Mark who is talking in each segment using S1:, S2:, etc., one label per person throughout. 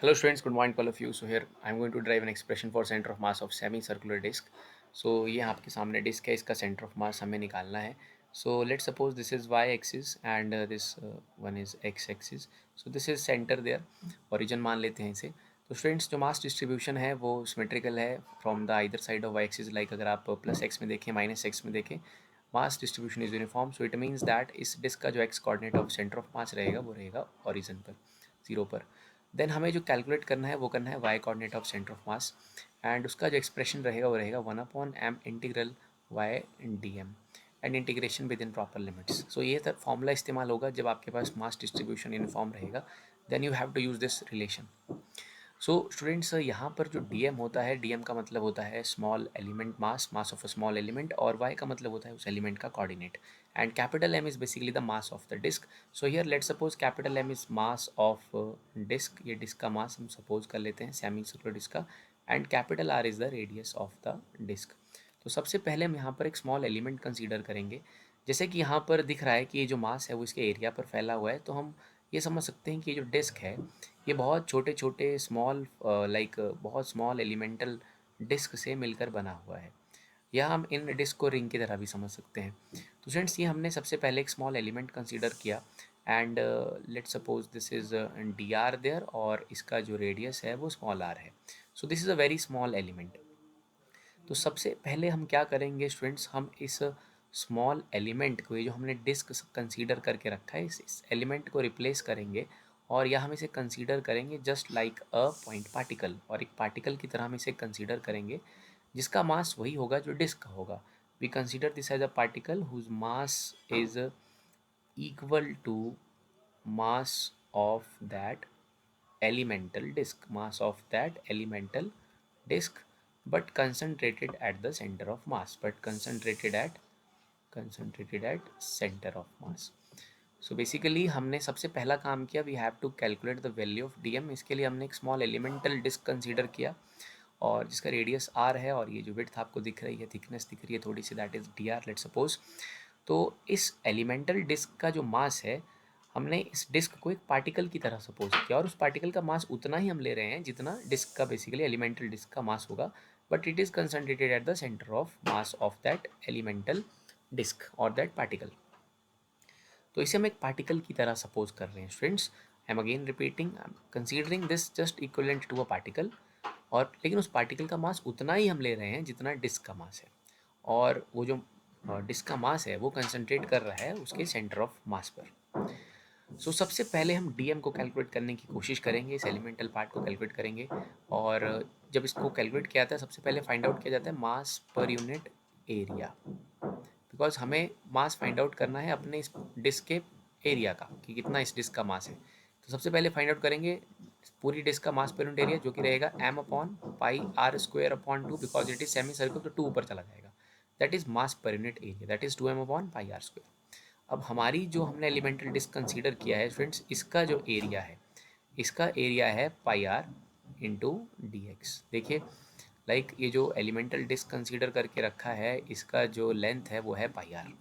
S1: Hello students, good morning to all of you. So here I am going to derive an expression for center of mass of semicircular disk. So ये आपके सामने disc है, इसका centre of मास हमें निकालना है. So let's suppose this is y axis and this one is x axis. So this is center there. Origin मान लेते हैं इसे. तो स्टूडेंट्स जो मास डिस्ट्रीब्यूशन है वो सिमेट्रिकल है from the either side of y axis. Like अगर आप प्लस एक्स में देखें माइनस एक्स में देखें, mass distribution is uniform. So it means that इस डिस्क का जो x coordinate of centre of मास रहेगा वो रहेगा ओरिजिन पर, जीरो पर. देन हमें जो कैलकुलेट करना है वो करना है Y coordinate of centre of mass, and उसका जो एक्सप्रेशन रहेगा वो रहेगा 1/m integral Y D M and integration within proper limits. So ये फॉर्मूला इस्तेमाल होगा जब आपके पास मास डिस्ट्रीब्यूशन यूनिफॉर्म रहेगा. Then you have to use this relation. So students यहाँ पर जो डी एम होता है, डी एम का मतलब होता है small element mass, mass of a small element, और वाई का मतलब होता है उस एलिमेंट का coordinate, and capital M is basically the mass of the disc. So here let suppose capital M is mass of disc. ये disc का mass हम सपोज कर लेते हैं सेमी सर्कुलर डिस्क का, and capital R is the radius of the disc. तो सबसे पहले हम यहाँ पर एक स्मॉल एलिमेंट कंसीडर करेंगे. जैसे कि यहाँ पर दिख रहा है कि ये जो मास है वो इसके एरिया पर फैला हुआ है, तो हम ये समझ सकते हैं कि ये जो डिस्क है ये बहुत छोटे छोटे स्मॉल लाइक बहुत स्मॉल एलिमेंटल डिस्क से मिलकर बना हुआ है, या हम इन डिस्क को रिंग की तरह भी समझ सकते हैं. तो फ्रेंड्स ये हमने सबसे पहले एक स्मॉल एलिमेंट कंसीडर किया, and let suppose this is D R there, और इसका जो रेडियस है वो स्मॉल आर है. So this is a very small element. तो सबसे पहले हम क्या करेंगे स्टूडेंट्स, हम इस स्मॉल एलिमेंट को, ये जो हमने डिस्क कंसीडर करके रखा है, इस एलिमेंट को रिप्लेस करेंगे, और या हम इसे कंसीडर करेंगे just like a point particle, और एक पार्टिकल की तरह हम इसे कंसीडर करेंगे जिसका मास वही होगा जो डिस्क का होगा. We consider this as a particle whose mass is equal to mass of that elemental disk, mass of that elemental disk, but concentrated at the center of mass, but concentrated at center of mass. So basically हमने सबसे पहला काम किया, we have to calculate the value of D M. इसके लिए हमने एक small elemental disc consider किया और जिसका रेडियस आर है, और ये जो विड्थ आपको दिख रही है, थिकनेस दिख रही है थोड़ी सी, that is D R let suppose. तो इस एलिमेंटल डिस्क का जो मास है, हमने इस डिस्क को एक पार्टिकल की तरह सपोज किया, और उस पार्टिकल का मास उतना ही हम ले रहे हैं जितना डिस्क का बेसिकली एलिमेंटल डिस्क का मास होगा, but it is concentrated at the centre of mass of that elemental disc और दैट पार्टिकल. तो इसे हम एक पार्टिकल की तरह सपोज कर रहे हैं students. I am again repeating, I am considering this just equivalent to a particle, और लेकिन उस पार्टिकल का मास उतना ही हम ले रहे हैं जितना डिस्क का मास है, और वो जो डिस्क का मास है वो कंसंट्रेट कर रहा है उसके सेंटर ऑफ मास पर. सबसे पहले हम डीएम को कैलकुलेट करने की कोशिश करेंगे, इस एलिमेंटल पार्ट को कैलकुलेट करेंगे, और जब इसको कैलकुलेट किया जाता है सबसे पहले फाइंड आउट किया जाता है मास पर यूनिट एरिया, बिकॉज हमें मास फाइंड आउट करना है अपने इस डिस्क के एरिया का कि कितना इस डिस्क का मास है. तो सबसे पहले फाइंड आउट करेंगे पूरी डिस्क का मास पर यूनिट एरिया, जो कि रहेगा m upon pi r square upon two, because it is semi circle तो टू ऊपर चला जाएगा. That is mass per unit area, that is 2m upon pi r square. अब हमारी जो हमने एलिमेंटल डिस्क कंसीडर किया है फ्रेंड्स, इसका जो एरिया है, इसका एरिया है पाई आर इंटू डी एक्स. देखिए लाइक ये जो एलिमेंटल डिस्क कंसीडर करके रखा है, इसका जो लेंथ है वो है पाई आर.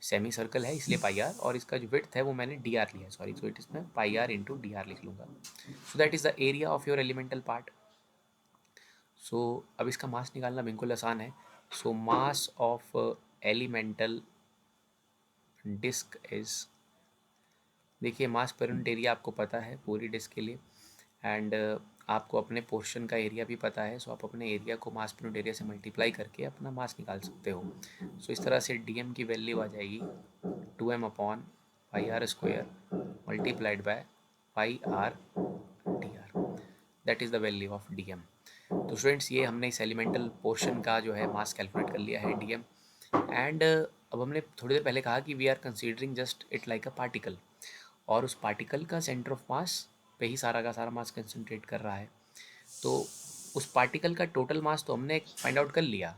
S1: सेमी सर्कल है इसलिए पाई आर, और इसका जो विड्थ है वो मैंने डी आर लिया है, सॉरी. सो इट इज मैं pi R into D R लिख लूँगा. So that is the area of your elemental part. So अब इसका मास निकालना बिल्कुल आसान है. So mass of elemental disc is, देखिए मास पर यूनिट एरिया आपको पता है पूरी डिस्क के लिए, एंड आपको अपने पोर्शन का एरिया भी पता है. सो आप अपने एरिया को मास पर यूनिट एरिया से मल्टीप्लाई करके अपना मास निकाल सकते हो. सो इस तरह से डी एम की वैल्यू आ जाएगी 2m upon pi r square multiplied by pi r d r. That is the value of D m. तो स्टूडेंट्स ये हमने इस एलिमेंटल पोर्शन का जो है मास कैलकुलेट कर लिया है डी एम, एंड अब हमने थोड़ी देर पहले कहा कि we are considering just it like a particle, और उस पार्टिकल का सेंटर ऑफ मास पे ही सारा का सारा मास कंसंट्रेट कर रहा है. तो उस पार्टिकल का टोटल मास तो हमने फाइंड आउट कर लिया,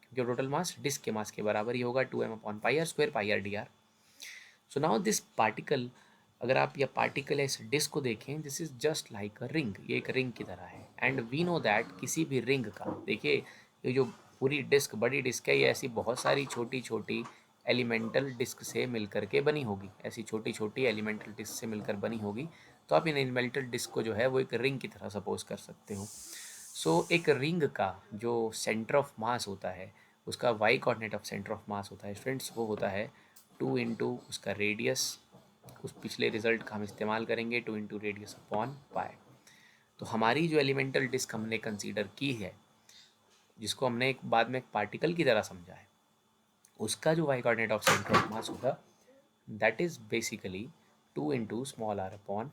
S1: क्योंकि टोटल मास डिस्क के मास के बराबर ही होगा 2m upon pi r square pi r d r. So now this particle, अगर आप यह पार्टिकल है इस डिस्क को देखें, this is just like a ring, ये एक रिंग की तरह है. एंड वी नो दैट किसी भी रिंग का, देखिए ये जो पूरी डिस्क बड़ी डिस्क है, ये ऐसी बहुत सारी छोटी छोटी एलिमेंटल डिस्क से मिलकर के बनी होगी, ऐसी छोटी छोटी एलिमेंटल डिस्क से मिलकर बनी होगी. तो आप इन एलिमेंटल डिस्क को जो है वो एक रिंग की तरह सपोज कर सकते हो। सो एक रिंग का जो सेंटर ऑफ मास होता है, उसका y coordinate of centre of mass होता है स्टूडेंट्स, वो होता है 2 इंटू उसका रेडियस, उस पिछले रिजल्ट का हम इस्तेमाल करेंगे, 2 इंटू रेडियस अपॉन पाई। तो हमारी जो एलिमेंटल डिस्क हमने कंसीडर की है, जिसको हमने एक बाद में एक पार्टिकल की तरह समझा है, उसका जो Y coordinate of centre of mass होगा that is basically 2 into small R upon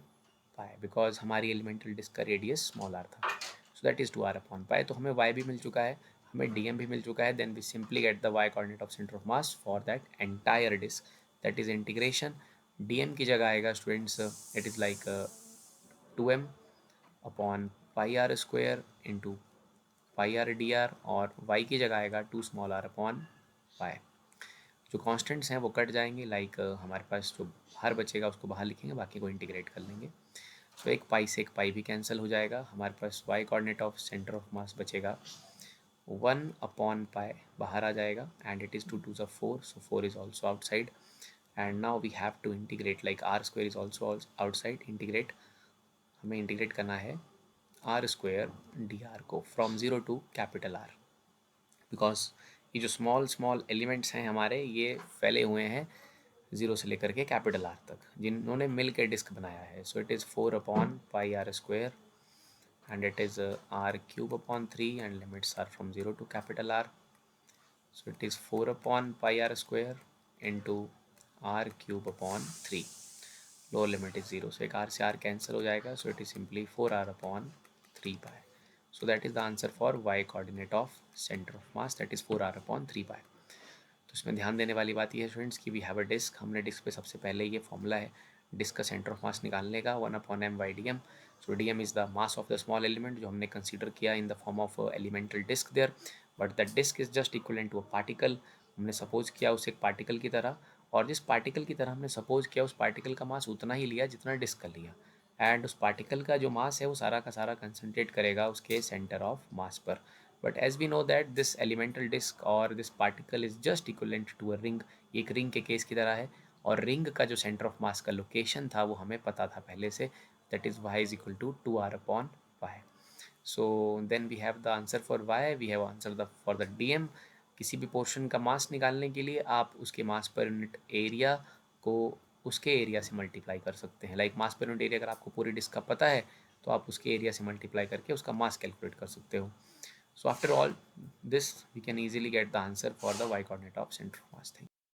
S1: pi, because हमारी एलिमेंटल डिस्क का रेडियस स्मॉल आर था, so that is 2 R upon pi. तो हमें वाई भी मिल चुका है, हमें डी एम भी मिल चुका है, then we simply get the y coordinate of centre of mass for that entire disc, that is integration. D m की जगह आएगा students, it is like 2m upon pi r square into pi r d r, और y की जगह आएगा 2 small R upon पाई। जो constants हैं वो कट जाएंगे, लाइक हमारे पास जो बाहर बचेगा उसको बाहर लिखेंगे, बाकी को इंटीग्रेट कर लेंगे। तो एक पाई से एक पाई भी कैंसिल हो जाएगा, हमारे पास y coordinate of centre of mass बचेगा 1 अपॉन पाई, बाहर आ जाएगा, and it is 2 2 4, so 4 is also outside, and now we have to integrate, like r square is also outside, integrate, हमें इंटीग्रेट करना है आर स्क्वेयर डी आर को from zero to capital r, because ये जो small small elements हैं हमारे, ये फैले हुए हैं ज़ीरो से लेकर के कैपिटल आर तक, जिन्होंने मिल के डिस्क बनाया है। So it is 4 upon pi r square, and it is r cube upon 3, and limits are from zero to capital r, so it is 4 upon pi r square into r cube upon 3, lower limit is 0, so एक r से r cancel हो जाएगा, so it is simply 4r upon 3 pi. So that is the answer for y coordinate of centre of mass, that is 4r upon 3 पाई। तो इसमें ध्यान देने वाली बात यह है स्टूडेंट्स कि वी हैव अ डिस्क, हमने डिस्क पे सबसे पहले ये फॉर्मूला है डिस्क का सेंटर ऑफ मास निकालने का, 1 upon m by d m. So d m is the mass of the small element, जो हमने कंसिडर किया in the form of elemental disc there, but the disc is just equivalent to a particle. हमने suppose किया उसे एक particle की तरह, और जिस पार्टिकल की तरह हमने सपोज किया उस पार्टिकल का मास उतना ही लिया जितना डिस्क का लिया, एंड उस पार्टिकल का जो मास है वो सारा का सारा कंसनट्रेट करेगा उसके सेंटर ऑफ मास पर। But as we know that this elemental disc और this particle is just equivalent to a ring, एक रिंग के केस की तरह है, और रिंग का जो सेंटर ऑफ मास का लोकेशन था वो हमें पता था पहले से, that is y is equal to 2r upon y। So then we have the answer for y, we have answer the for the dm। किसी भी पोर्शन का मास निकालने के लिए आप उसके मास पर यूनिट एरिया को उसके एरिया से मल्टीप्लाई कर सकते हैं, like mass per unit area अगर आपको पूरी डिस्क का पता है तो आप उसके एरिया से मल्टीप्लाई करके उसका मास कैलकुलेट कर सकते हो। So after all this, we can easily get the answer for the y coordinate of center of mass thing.